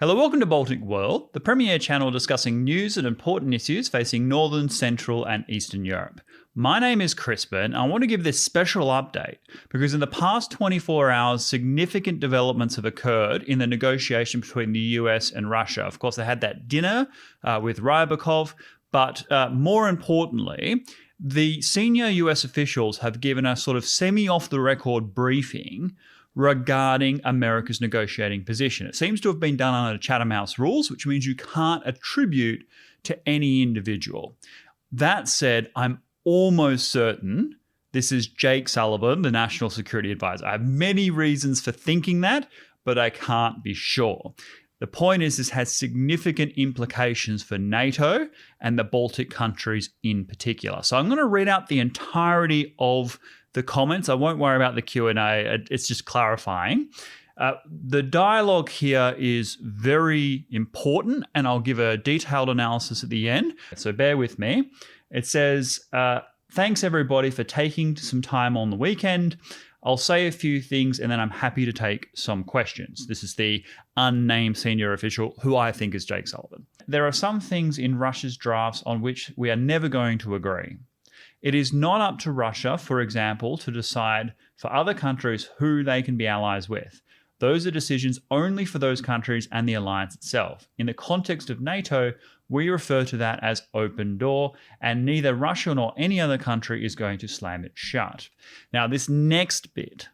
Hello, welcome to Baltic World, the premier channel discussing news and important issues facing Northern, Central and Eastern Europe. My name is Crispin, and I want to give this special update because in the past 24 hours, significant developments have occurred in the negotiation between the US and Russia. Of course, they had that dinner with Rybakov, but more importantly, the senior US officials have given a sort of semi-off-the-record briefing regarding America's negotiating position. It seems to have been done under Chatham House rules, which means you can't attribute to any individual. That said, I'm almost certain this is Jake Sullivan, the National Security Advisor. I have many reasons for thinking that, but I can't be sure. The point is, this has significant implications for NATO and the Baltic countries in particular. So I'm going to read out the entirety of the comments. I won't worry about the Q&A. It's just clarifying. The dialogue here is very important, and I'll give a detailed analysis at the end. So bear with me. It says, thanks everybody for taking some time on the weekend. I'll say a few things and then I'm happy to take some questions. This is the unnamed senior official who I think is Jake Sullivan. There are some things in Russia's drafts on which we are never going to agree. It is not up to Russia, for example, to decide for other countries who they can be allies with. Those are decisions only for those countries and the alliance itself. In the context of NATO, we refer to that as open door, and neither Russia nor any other country is going to slam it shut. Now, this next bit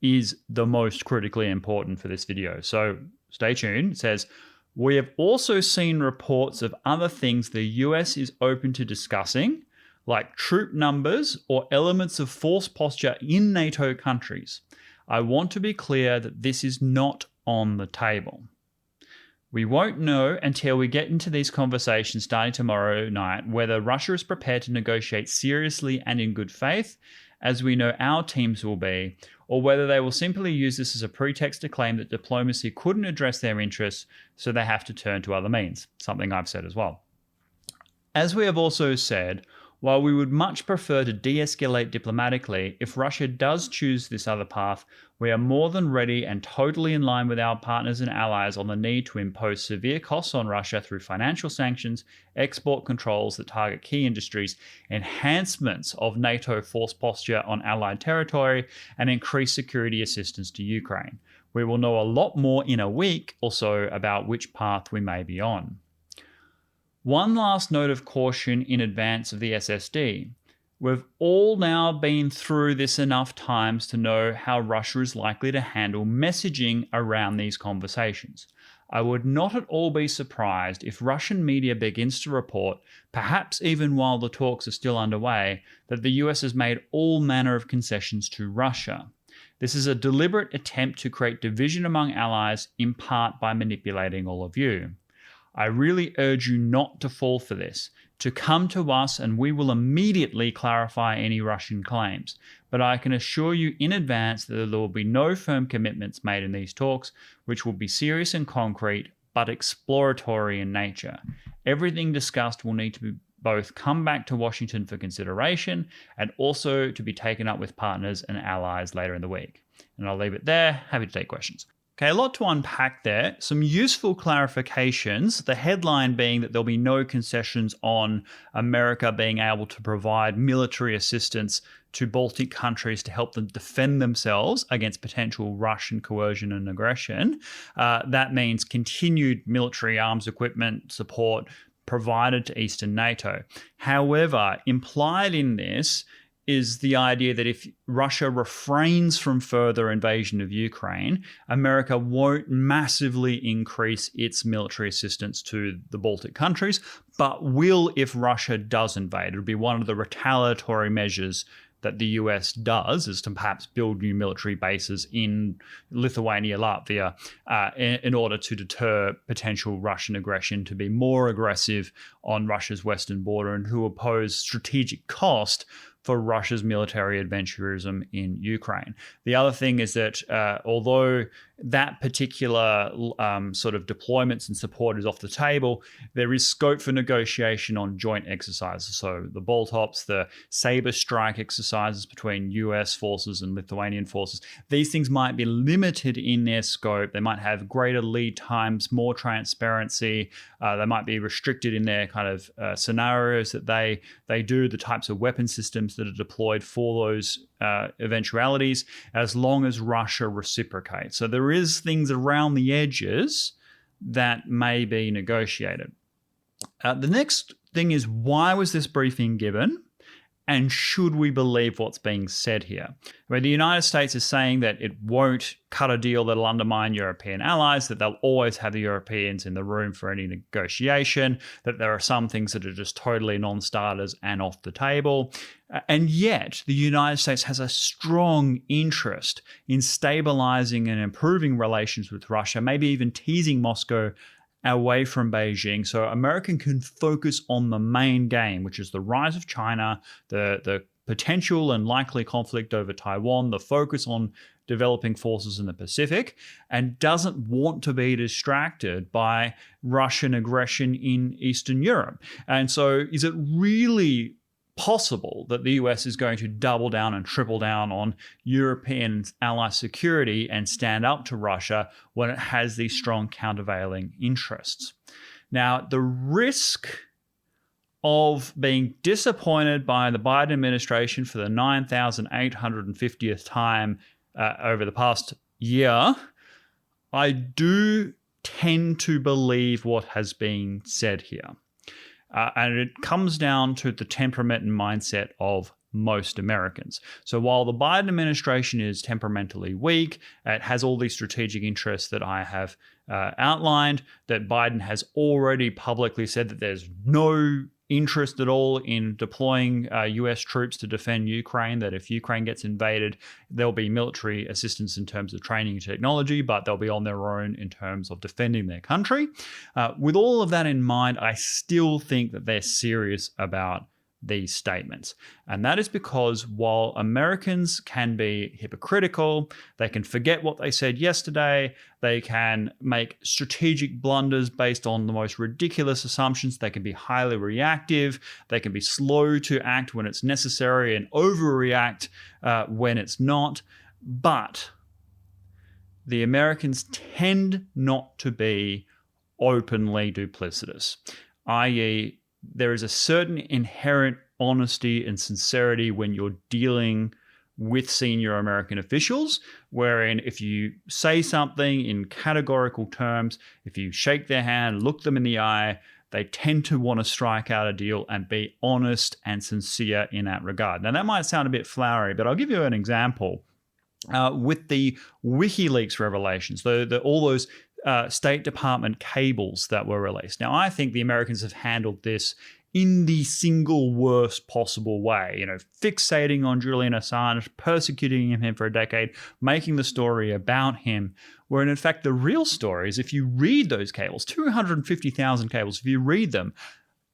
is the most critically important for this video, so stay tuned. It says, we have also seen reports of other things the US is open to discussing, like troop numbers or elements of force posture in NATO countries. I want to be clear that this is not on the table. We won't know until we get into these conversations starting tomorrow night whether Russia is prepared to negotiate seriously and in good faith, as we know our teams will be, or whether they will simply use this as a pretext to claim that diplomacy couldn't address their interests, so they have to turn to other means, something I've said as well. As we have also said, while we would much prefer to de-escalate diplomatically, if Russia does choose this other path, we are more than ready and totally in line with our partners and allies on the need to impose severe costs on Russia through financial sanctions, export controls that target key industries, enhancements of NATO force posture on allied territory, and increased security assistance to Ukraine. We will know a lot more in a week or so about which path we may be on. One last note of caution in advance of the SSD. We've all now been through this enough times to know how Russia is likely to handle messaging around these conversations. I would not at all be surprised if Russian media begins to report, perhaps even while the talks are still underway, that the US has made all manner of concessions to Russia. This is a deliberate attempt to create division among allies, in part by manipulating all of you. I really urge you not to fall for this, to come to us and we will immediately clarify any Russian claims. But I can assure you in advance that there will be no firm commitments made in these talks, which will be serious and concrete, but exploratory in nature. Everything discussed will need to be both come back to Washington for consideration and also to be taken up with partners and allies later in the week. And I'll leave it there. Happy to take questions. Okay, a lot to unpack there. Some useful clarifications. The headline being that there'll be no concessions on America being able to provide military assistance to Baltic countries to help them defend themselves against potential Russian coercion and aggression. That means continued military arms equipment support provided to Eastern NATO. However, implied in this is the idea that if Russia refrains from further invasion of Ukraine, America won't massively increase its military assistance to the Baltic countries, but will if Russia does invade. It'll be one of the retaliatory measures that the US does, is to perhaps build new military bases in Lithuania, Latvia, in order to deter potential Russian aggression, to be more aggressive on Russia's western border and to oppose strategic cost for Russia's military adventurism in Ukraine. The other thing is that although that particular sort of deployments and support is off the table, there is scope for negotiation on joint exercises. So the Baltops, the Sabre strike exercises between US forces and Lithuanian forces, these things might be limited in their scope. They might have greater lead times, more transparency. They might be restricted in their kind of scenarios that they do, the types of weapon systems that are deployed for those eventualities, as long as Russia reciprocates. So there is things around the edges that may be negotiated. The next thing is, why was this briefing given? And should we believe what's being said here? Where the United States is saying that it won't cut a deal that'll undermine European allies, that they'll always have the Europeans in the room for any negotiation, that there are some things that are just totally non-starters and off the table. And yet, the United States has a strong interest in stabilizing and improving relations with Russia, maybe even teasing Moscow away from Beijing, so America can focus on the main game, which is the rise of China, the potential and likely conflict over Taiwan, the focus on developing forces in the Pacific, and doesn't want to be distracted by Russian aggression in Eastern Europe. And so is it really possible that the US is going to double down and triple down on European ally security and stand up to Russia when it has these strong countervailing interests? Now, the risk of being disappointed by the Biden administration for the 9,850th time over the past year, I do tend to believe what has been said here. And it comes down to the temperament and mindset of most Americans. So while the Biden administration is temperamentally weak, it has all these strategic interests that I have outlined, that Biden has already publicly said that there's no interest at all in deploying US troops to defend Ukraine, that if Ukraine gets invaded, there'll be military assistance in terms of training and technology, but they'll be on their own in terms of defending their country. With all of that in mind, I still think that they're serious about these statements. And that is because while Americans can be hypocritical, they can forget what they said yesterday, they can make strategic blunders based on the most ridiculous assumptions, they can be highly reactive, they can be slow to act when it's necessary and overreact when it's not. But the Americans tend not to be openly duplicitous, i.e., there is a certain inherent honesty and sincerity when you're dealing with senior American officials, wherein if you say something in categorical terms, if you shake their hand, look them in the eye, they tend to want to strike out a deal and be honest and sincere in that regard. Now, that might sound a bit flowery, but I'll give you an example. With the WikiLeaks revelations, all those State Department cables that were released. Now, I think the Americans have handled this in the single worst possible way, fixating on Julian Assange, persecuting him for a decade, making the story about him, where in fact the real story is, if you read those cables, 250,000 cables, if you read them,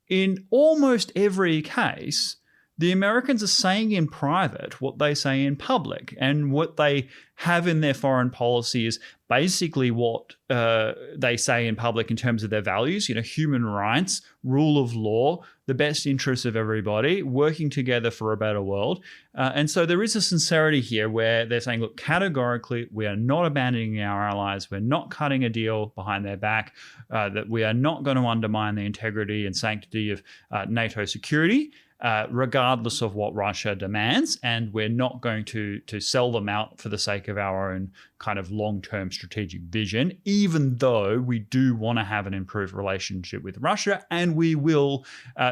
in almost every case, the Americans are saying in private what they say in public, and what they have in their foreign policy is basically what they say in public in terms of their values, human rights, rule of law, the best interests of everybody, working together for a better world. And so there is a sincerity here where they're saying, look, categorically, we are not abandoning our allies. We're not cutting a deal behind their back, that we are not going to undermine the integrity and sanctity of NATO security, regardless of what Russia demands, and we're not going to sell them out for the sake of our own kind of long-term strategic vision, even though we do want to have an improved relationship with Russia, and we will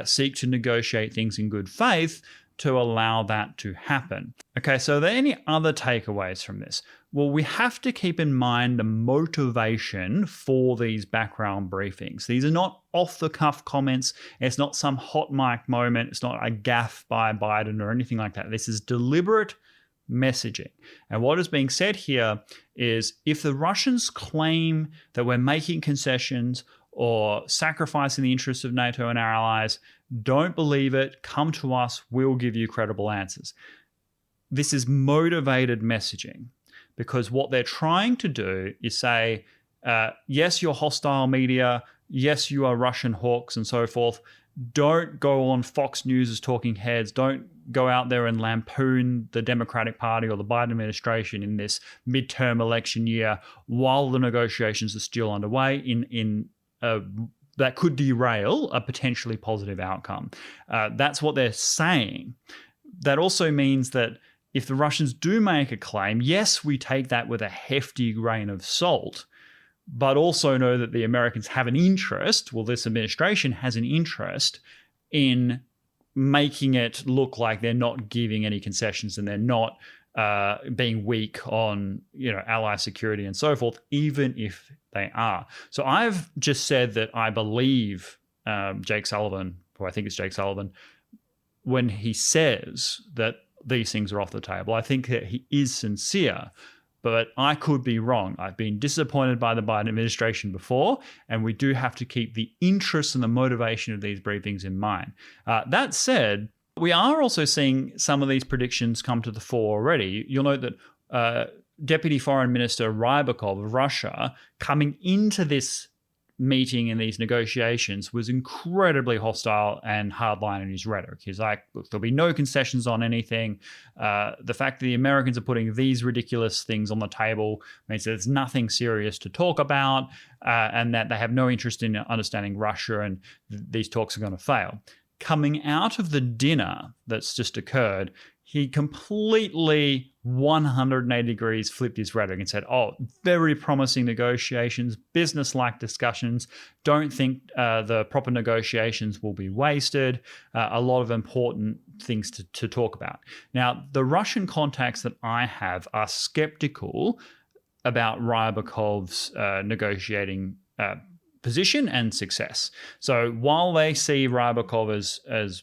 seek to negotiate things in good faith to allow that to happen. Okay, so are there any other takeaways from this? Well, we have to keep in mind the motivation for these background briefings. These are not off-the-cuff comments. It's not some hot mic moment. It's not a gaffe by Biden or anything like that. This is deliberate messaging. And what is being said here is, if the Russians claim that we're making concessions or sacrificing the interests of NATO and our allies, don't believe it. Come to us. We'll give you credible answers. This is motivated messaging. because what they're trying to do is say, yes, you're hostile media, yes, you are Russian hawks and so forth. Don't go on Fox News as talking heads. Don't go out there and lampoon the Democratic Party or the Biden administration in this midterm election year while the negotiations are still underway that could derail a potentially positive outcome. That's what they're saying. That also means that if the Russians do make a claim, yes, we take that with a hefty grain of salt, but also know that the Americans have an interest, well, this administration has an interest in making it look like they're not giving any concessions and they're not being weak on, ally security and so forth, even if they are. So I've just said that I believe Jake Sullivan, or I think it's Jake Sullivan, when he says that these things are off the table. I think that he is sincere, but I could be wrong. I've been disappointed by the Biden administration before, and we do have to keep the interest and the motivation of these briefings in mind. That said, we are also seeing some of these predictions come to the fore already. You'll note that Deputy Foreign Minister Rybakov of Russia, coming into this meeting and these negotiations, was incredibly hostile and hardline in his rhetoric. He's like, look, there'll be no concessions on anything. The fact that the Americans are putting these ridiculous things on the table means that there's nothing serious to talk about, and that they have no interest in understanding Russia, and these talks are going to fail. Coming out of the dinner that's just occurred, he completely 180 degrees flipped his rhetoric and said, very promising negotiations, business-like discussions. Don't think the proper negotiations will be wasted. A lot of important things to talk about. Now, the Russian contacts that I have are skeptical about Rybakov's negotiating position and success. So while they see Rybakov as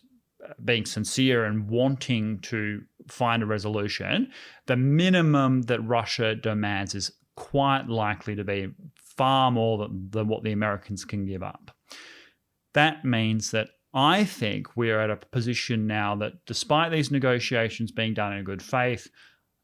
being sincere and wanting to find a resolution, the minimum that Russia demands is quite likely to be far more than what the Americans can give up. That means that I think we're at a position now that despite these negotiations being done in good faith,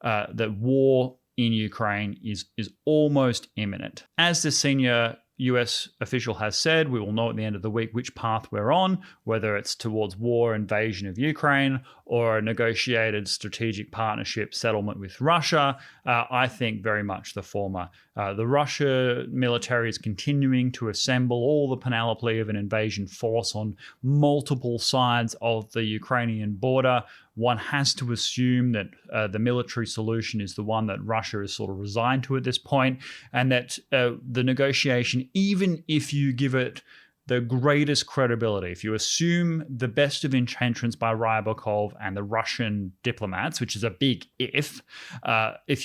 that war in Ukraine is almost imminent. As the senior U.S. official has said, we will know at the end of the week which path we're on, whether it's towards war, invasion of Ukraine, or a negotiated strategic partnership settlement with Russia. I think very much the former. The Russia military is continuing to assemble all the panoply of an invasion force on multiple sides of the Ukrainian border. One has to assume that the military solution is the one that Russia is sort of resigned to at this point, and that the negotiation, even if you give it the greatest credibility, if you assume the best of intentions by Rybakov and the Russian diplomats, which is a big if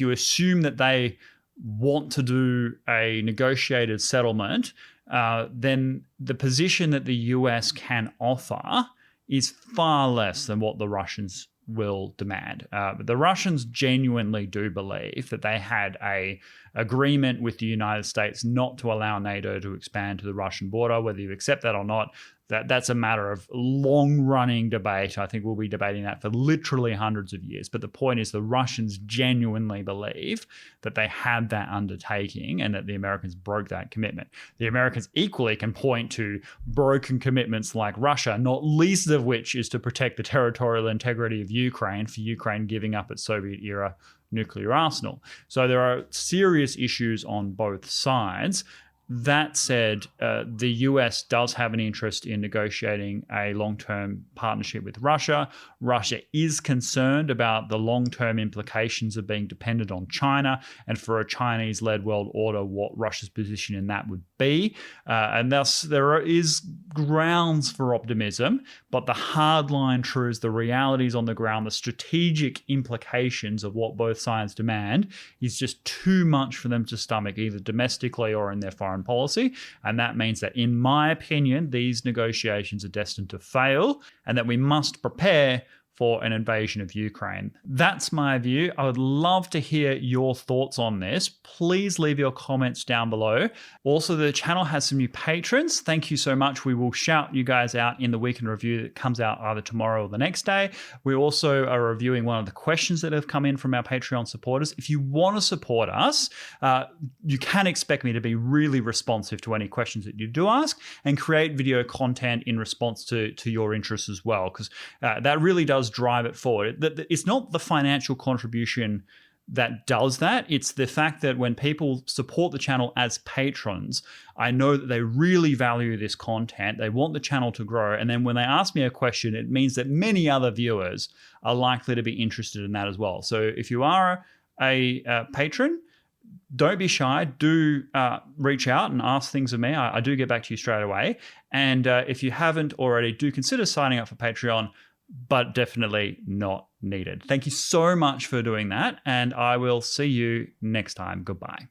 you assume that they want to do a negotiated settlement, then the position that the US can offer is far less than what the Russians will demand. But the Russians genuinely do believe that they had a agreement with the United States not to allow NATO to expand to the Russian border. Whether you accept that or not, that's a matter of long-running debate. I think we'll be debating that for literally hundreds of years. But the point is the Russians genuinely believe that they had that undertaking and that the Americans broke that commitment. The Americans equally can point to broken commitments like Russia, not least of which is to protect the territorial integrity of Ukraine for Ukraine giving up its Soviet-era nuclear arsenal. So there are serious issues on both sides. That said, the US does have an interest in negotiating a long-term partnership with Russia. Russia is concerned about the long-term implications of being dependent on China, and for a Chinese-led world order, what Russia's position in that would be. And thus, there is grounds for optimism, but the hardline truths, the realities on the ground, the strategic implications of what both sides demand is just too much for them to stomach, either domestically or in their foreign policy. And that means that, in my opinion, these negotiations are destined to fail, and that we must prepare for an invasion of Ukraine. That's my view. I would love to hear your thoughts on this. Please leave your comments down below. Also, the channel has some new patrons. Thank you so much. We will shout you guys out in the week in review that comes out either tomorrow or the next day. We also are reviewing one of the questions that have come in from our Patreon supporters. If you want to support us, you can expect me to be really responsive to any questions that you do ask and create video content in response to your interests as well, because that really does drive it forward. It's not the financial contribution that does that. It's the fact that when people support the channel as patrons, I know that they really value this content. They want the channel to grow. And then when they ask me a question, it means that many other viewers are likely to be interested in that as well. So if you are a patron, don't be shy. Do reach out and ask things of me. I do get back to you straight away. And if you haven't already, do consider signing up for Patreon, but definitely not needed. Thank you so much for doing that, and I will see you next time. Goodbye.